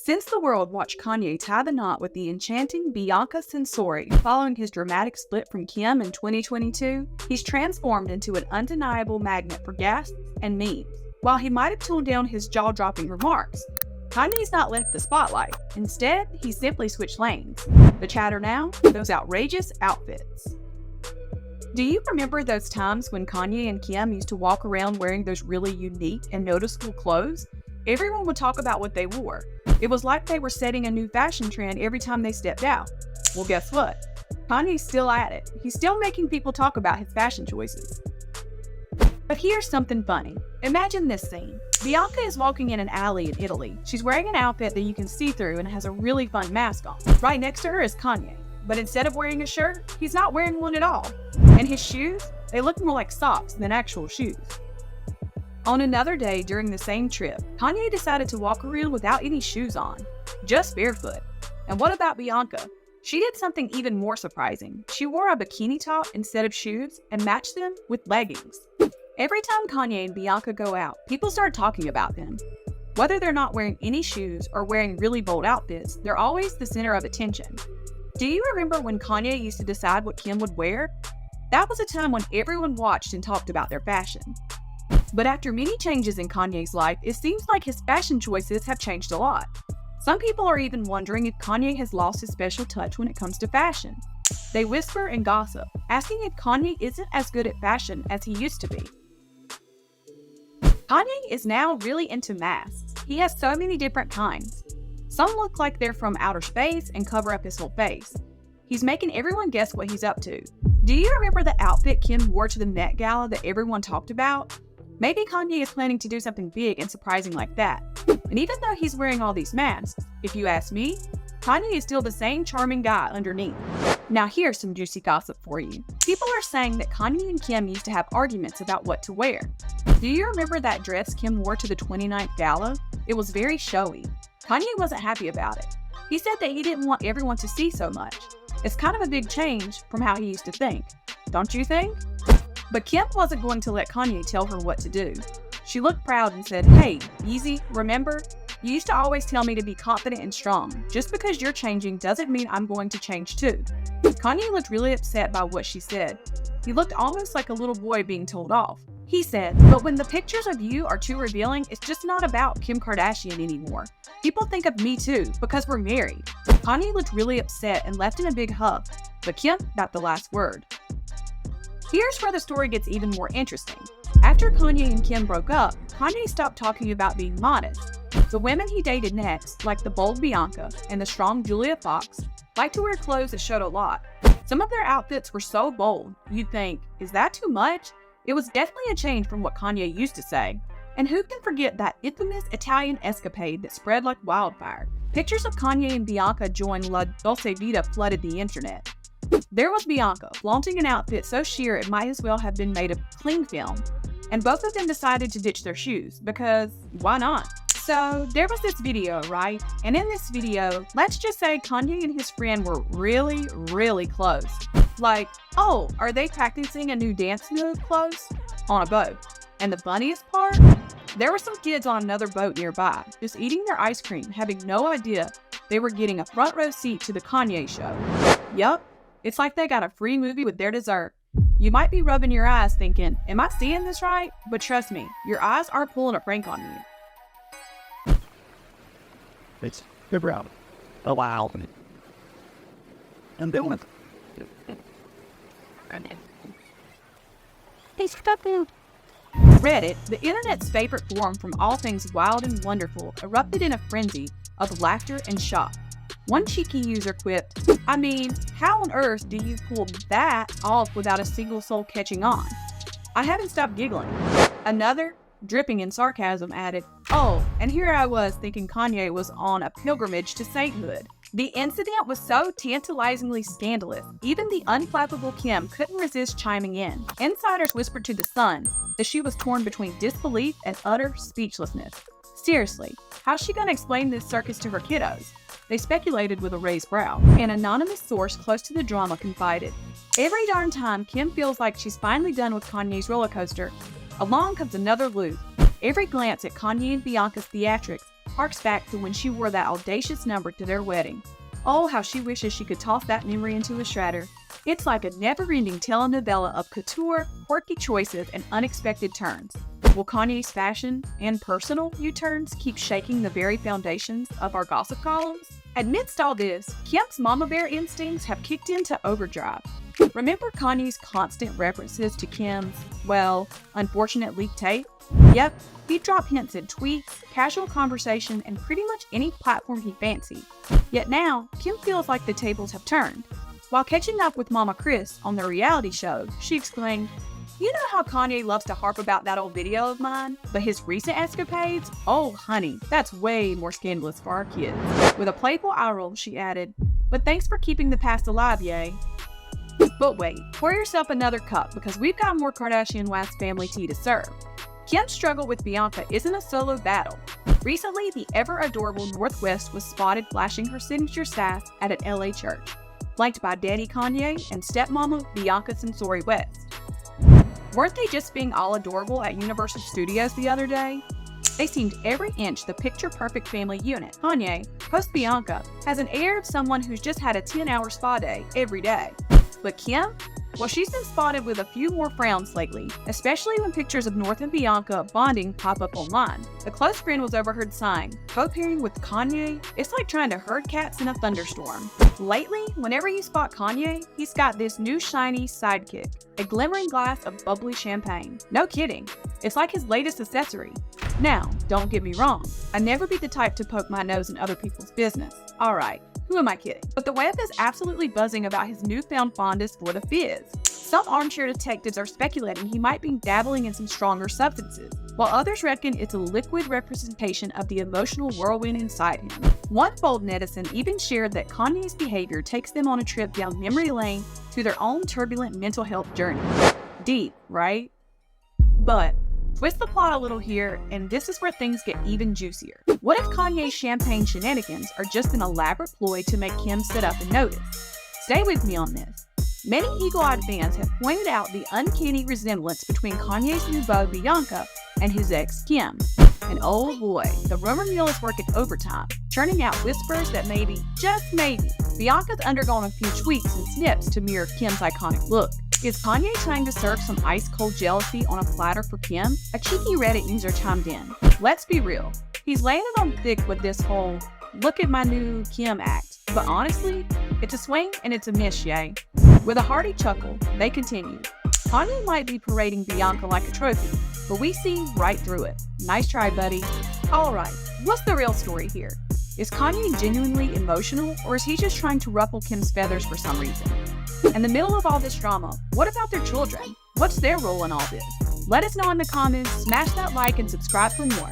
Since the world watched Kanye tie the knot with the enchanting Bianca Sensori following his dramatic split from Kim in 2022, he's transformed into an undeniable magnet for gasps and memes. While he might have toned down his jaw-dropping remarks, Kanye's not left the spotlight. Instead, he simply switched lanes. The chatter now, those outrageous outfits. Do you remember those times when Kanye and Kim used to walk around wearing those really unique and noticeable clothes? Everyone would talk about what they wore. It was like they were setting a new fashion trend every time they stepped out. Well, guess what? Kanye's still at it. He's still making people talk about his fashion choices. But here's something funny. Imagine this scene. Bianca is walking in an alley in Italy. She's wearing an outfit that you can see through and has a really fun mask on. Right next to her is Kanye. But instead of wearing a shirt, he's not wearing one at all. And his shoes, they look more like socks than actual shoes. On another day during the same trip, Kanye decided to walk around without any shoes on, just barefoot. And what about Bianca? She did something even more surprising. She wore a bikini top instead of shoes and matched them with leggings. Every time Kanye and Bianca go out, people start talking about them. Whether they're not wearing any shoes or wearing really bold outfits, they're always the center of attention. Do you remember when Kanye used to decide what Kim would wear? That was a time when everyone watched and talked about their fashion. But after many changes in Kanye's life, it seems like his fashion choices have changed a lot. Some people are even wondering if Kanye has lost his special touch when it comes to fashion. They whisper and gossip, asking if Kanye isn't as good at fashion as he used to be. Kanye is now really into masks. He has so many different kinds. Some look like they're from outer space and cover up his whole face. He's making everyone guess what he's up to. Do you remember the outfit Kim wore to the Met Gala that everyone talked about? Maybe Kanye is planning to do something big and surprising like that. And even though he's wearing all these masks, if you ask me, Kanye is still the same charming guy underneath. Now here's some juicy gossip for you. People are saying that Kanye and Kim used to have arguments about what to wear. Do you remember that dress Kim wore to the 29th gala? It was very showy. Kanye wasn't happy about it. He said that he didn't want everyone to see so much. It's kind of a big change from how he used to think. Don't you think? But Kim wasn't going to let Kanye tell her what to do. She looked proud and said, "Hey, easy, remember? You used to always tell me to be confident and strong. Just because you're changing doesn't mean I'm going to change too." Kanye looked really upset by what she said. He looked almost like a little boy being told off. He said, "But when the pictures of you are too revealing, it's just not about Kim Kardashian anymore. People think of me too, because we're married." Kanye looked really upset and left in a big huff, but Kim got the last word. Here's where the story gets even more interesting. After Kanye and Kim broke up, Kanye stopped talking about being modest. The women he dated next, like the bold Bianca and the strong Julia Fox, liked to wear clothes that showed a lot. Some of their outfits were so bold, you'd think, is that too much? It was definitely a change from what Kanye used to say. And who can forget that infamous Italian escapade that spread like wildfire? Pictures of Kanye and Bianca joining La Dolce Vita flooded the internet. There was Bianca, flaunting an outfit so sheer it might as well have been made of cling film. And both of them decided to ditch their shoes, because why not? So there was this video, right? And in this video, let's just say Kanye and his friend were really, really close. Like, oh, are they practicing a new dance move close? On a boat. And the funniest part? There were some kids on another boat nearby, just eating their ice cream, having no idea they were getting a front row seat to the Kanye show. Yup. It's like they got a free movie with their dessert. You might be rubbing your eyes thinking, am I seeing this right? But trust me, your eyes are pulling a prank on you. It's figure out a while. And doing it. Reddit, the internet's favorite forum from all things wild and wonderful, erupted in a frenzy of laughter and shock. One cheeky user quipped, "I mean, how on earth do you pull that off without a single soul catching on?" I haven't stopped giggling. Another, dripping in sarcasm, added, "Oh, and here I was thinking Kanye was on a pilgrimage to sainthood." The incident was so tantalizingly scandalous, even the unflappable Kim couldn't resist chiming in. Insiders whispered to The Sun that she was torn between disbelief and utter speechlessness. Seriously, how's she gonna explain this circus to her kiddos? They speculated with a raised brow. An anonymous source close to the drama confided, "Every darn time Kim feels like she's finally done with Kanye's roller coaster, along comes another loop. Every glance at Kanye and Bianca's theatrics harks back to when she wore that audacious number to their wedding. Oh, how she wishes she could toss that memory into a shredder. It's like a never-ending telenovela of couture, quirky choices, and unexpected turns. Will Kanye's fashion and personal U-turns keep shaking the very foundations of our gossip columns? Amidst all this, Kim's mama bear instincts have kicked into overdrive. Remember Kanye's constant references to Kim's, well, unfortunate leaked tape? Yep, he'd drop hints in tweets, casual conversation, and pretty much any platform he fancied. Yet now, Kim feels like the tables have turned. While catching up with Mama Chris on the reality show, she explained, "You know how Kanye loves to harp about that old video of mine? But his recent escapades? Oh, honey, that's way more scandalous for our kids." With a playful eye roll, she added, "But thanks for keeping the past alive, yay." But wait, pour yourself another cup because we've got more Kardashian West family tea to serve. Kim's struggle with Bianca isn't a solo battle. Recently, the ever-adorable Northwest was spotted flashing her signature sass at an LA church, flanked by Daddy Kanye and stepmama Bianca Sensori West. Weren't they just being all adorable at Universal Studios the other day? They seemed every inch the picture-perfect family unit. Kanye, post Bianca, has an air of someone who's just had a 10-hour spa day every day. But Kim? Well, she's been spotted with a few more frowns lately, especially when pictures of North and Bianca bonding pop up online. A close friend was overheard sighing, co-parenting with Kanye, it's like trying to herd cats in a thunderstorm. Lately, whenever you spot Kanye, he's got this new shiny sidekick, a glimmering glass of bubbly champagne. No kidding, it's like his latest accessory. Now, don't get me wrong, I'd never be the type to poke my nose in other people's business. Alright, who am I kidding? But the web is absolutely buzzing about his newfound fondness for the fizz. Some armchair detectives are speculating he might be dabbling in some stronger substances, while others reckon it's a liquid representation of the emotional whirlwind inside him. One bold netizen even shared that Kanye's behavior takes them on a trip down memory lane to their own turbulent mental health journey. Deep, right? But twist the plot a little here, and this is where things get even juicier. What if Kanye's champagne shenanigans are just an elaborate ploy to make Kim sit up and notice? Stay with me on this. Many eagle-eyed fans have pointed out the uncanny resemblance between Kanye's new beau Bianca and his ex Kim. And oh boy, the rumor mill is working overtime, churning out whispers that maybe, just maybe, Bianca's undergone a few tweaks and snips to mirror Kim's iconic look. Is Kanye trying to serve some ice-cold jealousy on a platter for Kim? A cheeky Reddit user chimed in. Let's be real, he's laying it on thick with this whole "look at my new Kim" act. But honestly, it's a swing and it's a miss, yay. With a hearty chuckle, they continued. Kanye might be parading Bianca like a trophy, but we see right through it. Nice try, buddy. Alright, what's the real story here? Is Kanye genuinely emotional, or is he just trying to ruffle Kim's feathers for some reason? In the middle of all this drama, what about their children? What's their role in all this? Let us know in the comments, smash that like and subscribe for more.